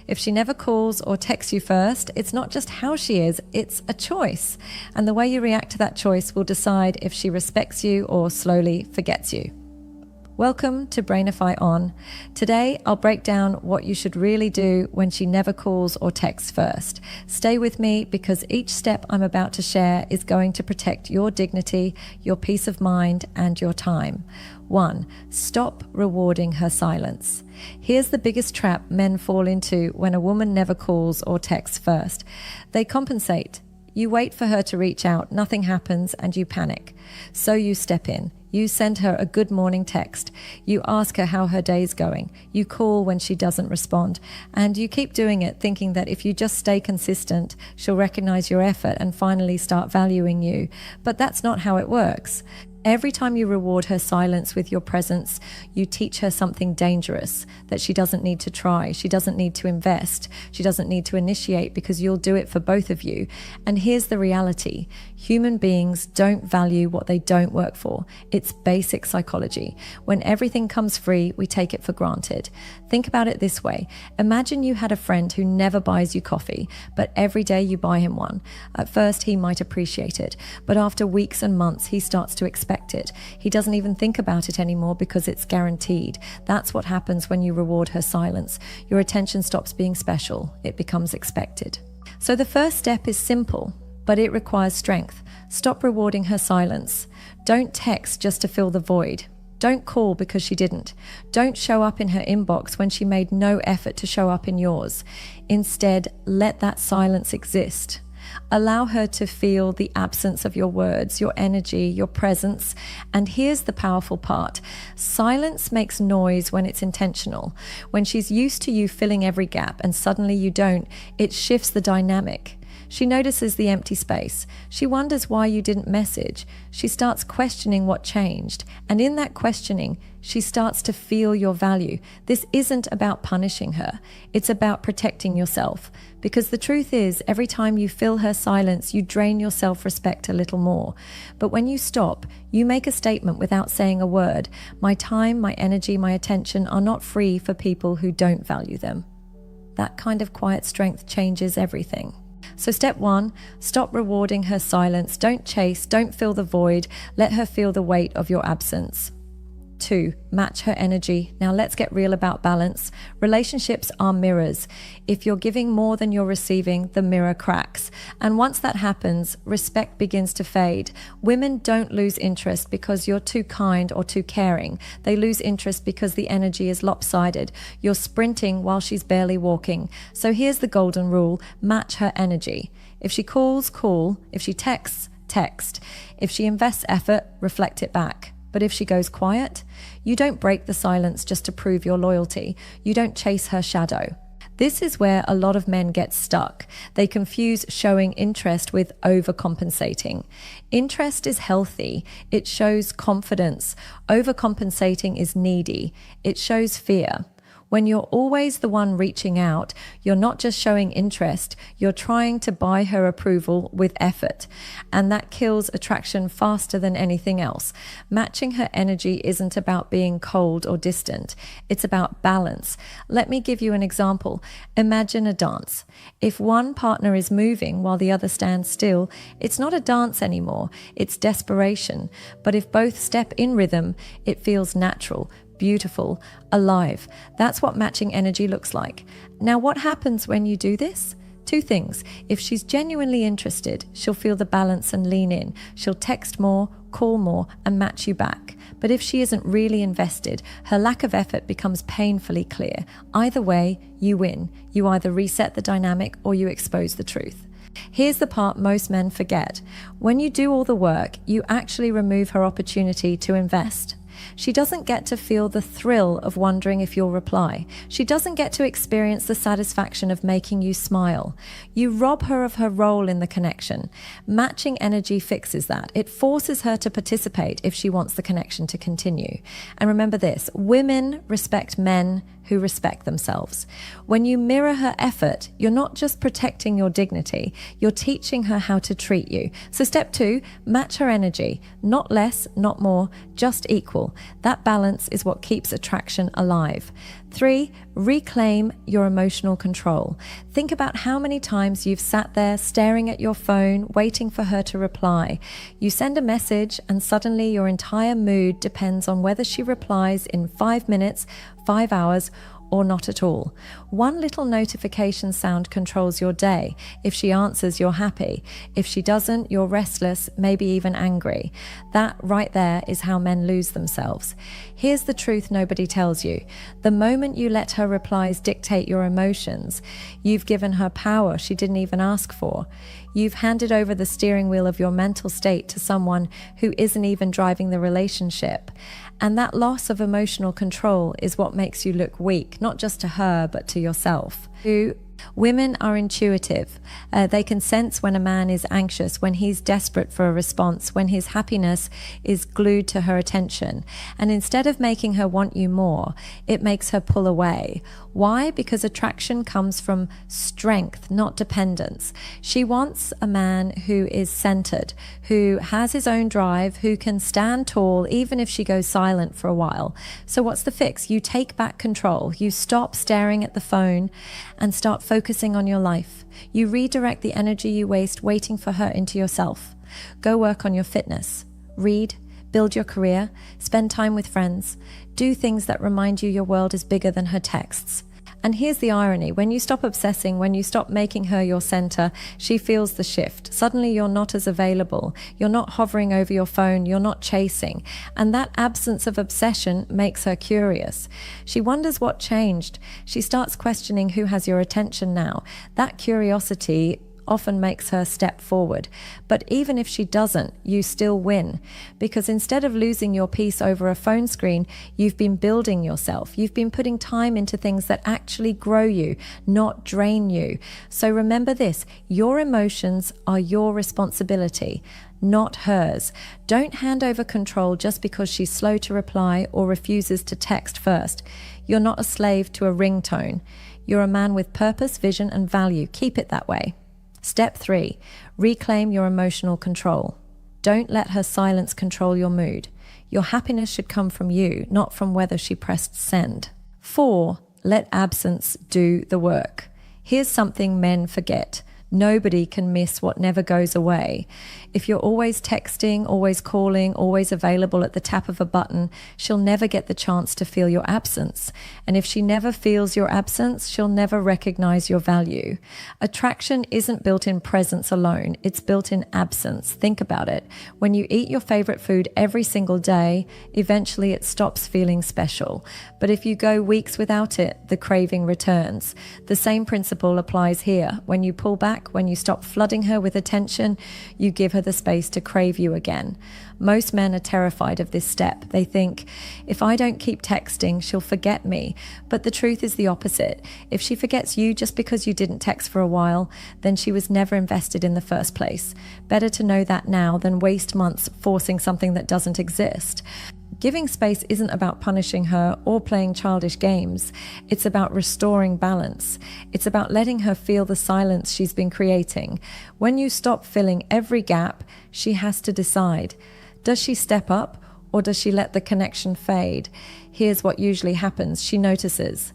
If she never calls or texts you first, it's not just how she is, it's a choice. And the way you react to that choice will decide if she respects you or slowly forgets you. Welcome to Brainify On. Today, I'll break down what you should really do when she never calls or texts first. Stay with me because each step I'm about to share is going to protect your dignity, your peace of mind, and your time. 1. Stop rewarding her silence. Here's the biggest trap men fall into when a woman never calls or texts first. They compensate. You wait for her to reach out, nothing happens, and you panic. So you step in. You send her a good morning text. You ask her how her day's going. You call when she doesn't respond. And you keep doing it thinking that if you just stay consistent, she'll recognize your effort and finally start valuing you. But that's not how it works. Every time you reward her silence with your presence, you teach her something dangerous, that she doesn't need to try, she doesn't need to invest, she doesn't need to initiate because you'll do it for both of you. And here's the reality. Human beings don't value what they don't work for. It's basic psychology. When everything comes free, we take it for granted. Think about it this way. Imagine you had a friend who never buys you coffee, but every day you buy him one. At first, he might appreciate it, but after weeks and months, he starts to expect it. He doesn't even think about it anymore because it's guaranteed. That's what happens when you reward her silence. Your attention stops being special. It becomes expected. So the first step is simple, but it requires strength. Stop rewarding her silence. Don't text just to fill the void. Don't call because she didn't. Don't show up in her inbox when she made no effort to show up in yours. Instead, let that silence exist. Allow her to feel the absence of your words, your energy, your presence. And here's the powerful part. Silence makes noise when it's intentional. When she's used to you filling every gap and suddenly you don't, it shifts the dynamic. She notices the empty space. She wonders why you didn't message. She starts questioning what changed. And in that questioning, she starts to feel your value. This isn't about punishing her. It's about protecting yourself. Because the truth is, every time you fill her silence, you drain your self-respect a little more. But when you stop, you make a statement without saying a word. My time, my energy, my attention are not free for people who don't value them. That kind of quiet strength changes everything. So step 1, stop rewarding her silence. Don't chase, don't fill the void. Let her feel the weight of your absence. 2, match her energy. Now let's get real about balance. Relationships are mirrors. If you're giving more than you're receiving, the mirror cracks. And once that happens, respect begins to fade. Women don't lose interest because you're too kind or too caring. They lose interest because the energy is lopsided. You're sprinting while she's barely walking. So here's the golden rule. Match her energy. If she calls, call. If she texts, text. If she invests effort, reflect it back. But if she goes quiet, you don't break the silence just to prove your loyalty. You don't chase her shadow. This is where a lot of men get stuck. They confuse showing interest with overcompensating. Interest is healthy. It shows confidence. Overcompensating is needy. It shows fear. When you're always the one reaching out, you're not just showing interest, you're trying to buy her approval with effort. And that kills attraction faster than anything else. Matching her energy isn't about being cold or distant. It's about balance. Let me give you an example. Imagine a dance. If one partner is moving while the other stands still, it's not a dance anymore. It's desperation. But if both step in rhythm, it feels natural, beautiful, alive. That's what matching energy looks like. Now, what happens when you do this? 2 things. If she's genuinely interested, she'll feel the balance and lean in. She'll text more, call more, and match you back. But if she isn't really invested, her lack of effort becomes painfully clear. Either way, you win. You either reset the dynamic or you expose the truth. Here's the part most men forget. When you do all the work, you actually remove her opportunity to invest. She doesn't get to feel the thrill of wondering if you'll reply. She doesn't get to experience the satisfaction of making you smile. You rob her of her role in the connection. Matching energy fixes that. It forces her to participate if she wants the connection to continue. And remember this, women respect men who respect themselves. When you mirror her effort, you're not just protecting your dignity, you're teaching her how to treat you. So step 2, match her energy. Not less, not more, just equal. That balance is what keeps attraction alive. 3, reclaim your emotional control. Think about how many times you've sat there staring at your phone, waiting for her to reply. You send a message and suddenly your entire mood depends on whether she replies in 5 minutes, 5 hours, or not at all. One little notification sound controls your day. If she answers, you're happy. If she doesn't, you're restless, maybe even angry. That right there is how men lose themselves. Here's the truth nobody tells you. The moment you let her replies dictate your emotions, you've given her power she didn't even ask for. You've handed over the steering wheel of your mental state to someone who isn't even driving the relationship. And that loss of emotional control is what makes you look weak, not just to her, but to yourself. Women are intuitive. They can sense when a man is anxious, when he's desperate for a response, when his happiness is glued to her attention. And instead of making her want you more, it makes her pull away. Why? Because attraction comes from strength, not dependence. She wants a man who is centered, who has his own drive, who can stand tall even if she goes silent for a while. So what's the fix? You take back control. You stop staring at the phone and start focusing on your life. You redirect the energy you waste waiting for her into yourself. Go work on your fitness. Read, build your career, spend time with friends. Do things that remind you your world is bigger than her texts. And here's the irony. When you stop obsessing, when you stop making her your center, she feels the shift. Suddenly you're not as available. You're not hovering over your phone. You're not chasing. And that absence of obsession makes her curious. She wonders what changed. She starts questioning who has your attention now. That curiosity often makes her step forward. But even if she doesn't, you still win. Because instead of losing your peace over a phone screen, you've been building yourself. You've been putting time into things that actually grow you, not drain you. So remember this, your emotions are your responsibility, not hers. Don't hand over control just because she's slow to reply or refuses to text first. You're not a slave to a ringtone. You're a man with purpose, vision, and value. Keep it that way. Step 3, reclaim your emotional control. Don't let her silence control your mood. Your happiness should come from you, not from whether she pressed send. 4, let absence do the work. Here's something men forget. Nobody can miss what never goes away. If you're always texting, always calling, always available at the tap of a button, she'll never get the chance to feel your absence. And if she never feels your absence, she'll never recognize your value. Attraction isn't built in presence alone. It's built in absence. Think about it. When you eat your favorite food every single day, eventually it stops feeling special. But if you go weeks without it, the craving returns. The same principle applies here. When you pull back, when you stop flooding her with attention, you give her the space to crave you again. Most men are terrified of this step. They think, if I don't keep texting, she'll forget me. But the truth is the opposite. If she forgets you just because you didn't text for a while, then she was never invested in the first place. Better to know that now than waste months forcing something that doesn't exist. Giving space isn't about punishing her or playing childish games. It's about restoring balance. It's about letting her feel the silence she's been creating. When you stop filling every gap, she has to decide. Does she step up or does she let the connection fade? Here's what usually happens. She notices.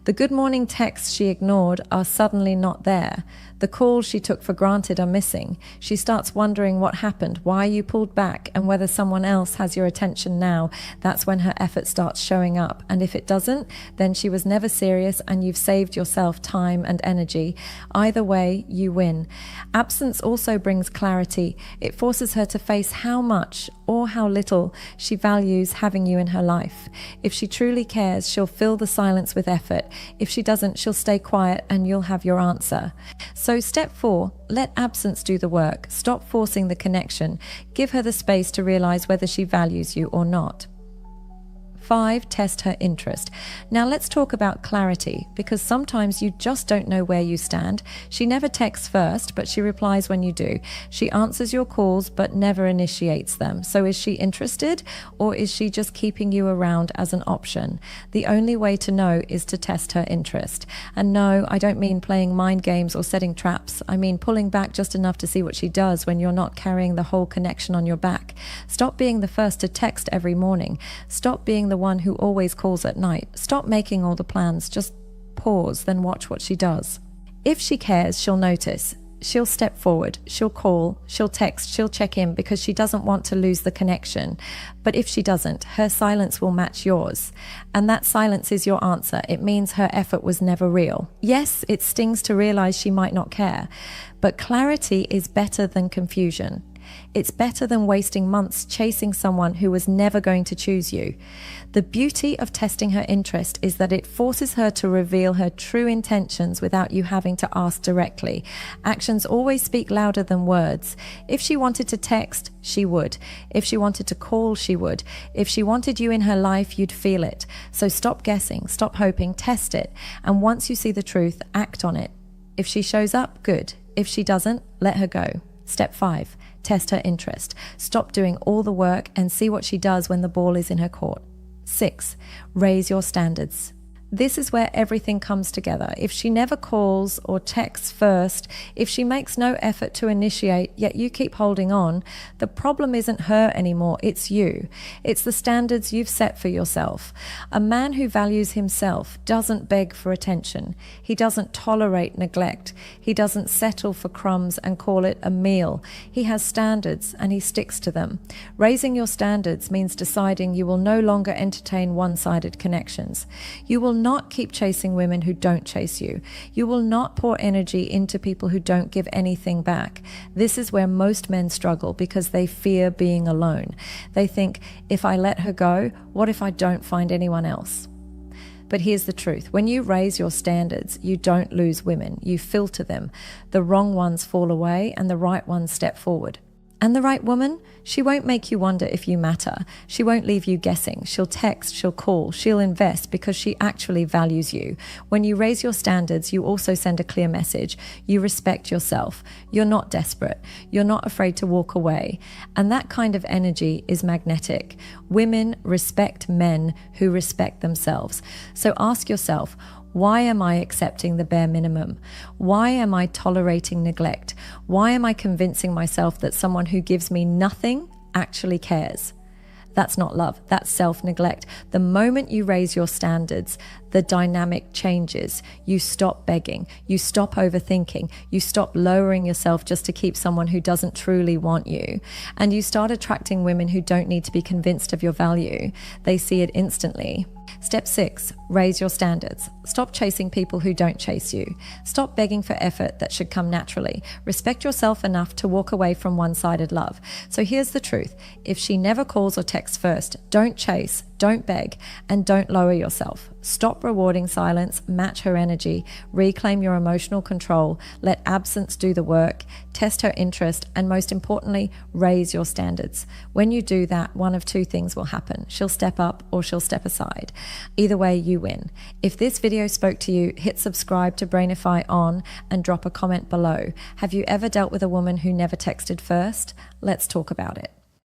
The good morning texts she ignored are suddenly not there. The calls she took for granted are missing. She starts wondering what happened, why you pulled back, and whether someone else has your attention now. That's when her effort starts showing up. And if it doesn't, then she was never serious and you've saved yourself time and energy. Either way, you win. Absence also brings clarity. It forces her to face how much or how little she values having you in her life. If she truly cares, she'll fill the silence with effort. If she doesn't, she'll stay quiet and you'll have your answer. So step 4, let absence do the work. Stop forcing the connection. Give her the space to realize whether she values you or not. 5, test her interest. Now let's talk about clarity, because sometimes you just don't know where you stand. She never texts first, but she replies when you do. She answers your calls, but never initiates them. So is she interested, or is she just keeping you around as an option? The only way to know is to test her interest. And no, I don't mean playing mind games or setting traps. I mean pulling back just enough to see what she does when you're not carrying the whole connection on your back. Stop being the first to text every morning. Stop being the one who always calls at night. Stop making all the plans. Just pause, then watch what she does. If she cares, she'll notice. She'll step forward, she'll call, she'll text, she'll check in because she doesn't want to lose the connection. But if she doesn't, her silence will match yours. And that silence is your answer. It means her effort was never real. Yes, it stings to realize she might not care, but clarity is better than confusion. It's better than wasting months chasing someone who was never going to choose you. The beauty of testing her interest is that it forces her to reveal her true intentions without you having to ask directly. Actions always speak louder than words. If she wanted to text, she would. If she wanted to call, she would. If she wanted you in her life, you'd feel it. So stop guessing, stop hoping, test it. And once you see the truth, act on it. If she shows up, good. If she doesn't, let her go. Step 5. Test her interest. Stop doing all the work and see what she does when the ball is in her court. 6. Raise your standards. This is where everything comes together. If she never calls or texts first, if she makes no effort to initiate, yet you keep holding on, the problem isn't her anymore, it's you. It's the standards you've set for yourself. A man who values himself doesn't beg for attention. He doesn't tolerate neglect. He doesn't settle for crumbs and call it a meal. He has standards and he sticks to them. Raising your standards means deciding you will no longer entertain one-sided connections. You will not keep chasing women who don't chase you. You will not pour energy into people who don't give anything back. This is where most men struggle because they fear being alone. They think, if I let her go, what if I don't find anyone else? But here's the truth. When you raise your standards, you don't lose women. You filter them. The wrong ones fall away and the right ones step forward. And the right woman, she won't make you wonder if you matter. She won't leave you guessing. She'll text, she'll call, she'll invest because she actually values you. When you raise your standards, you also send a clear message. You respect yourself. You're not desperate. You're not afraid to walk away. And that kind of energy is magnetic. Women respect men who respect themselves. So ask yourself, why am I accepting the bare minimum? Why am I tolerating neglect? Why am I convincing myself that someone who gives me nothing actually cares? That's not love, that's self-neglect. The moment you raise your standards, the dynamic changes. You stop begging, you stop overthinking, you stop lowering yourself just to keep someone who doesn't truly want you. And you start attracting women who don't need to be convinced of your value. They see it instantly. Step 6, raise your standards. Stop chasing people who don't chase you. Stop begging for effort that should come naturally. Respect yourself enough to walk away from one-sided love. So here's the truth. If she never calls or texts first, don't chase, don't beg, and don't lower yourself. Stop rewarding silence, match her energy, reclaim your emotional control, let absence do the work, test her interest, and most importantly, raise your standards. When you do that, one of two things will happen. She'll step up or she'll step aside. Either way, you win. If this video spoke to you, hit subscribe to Brainify on and drop a comment below. Have you ever dealt with a woman who never texted first? Let's talk about it.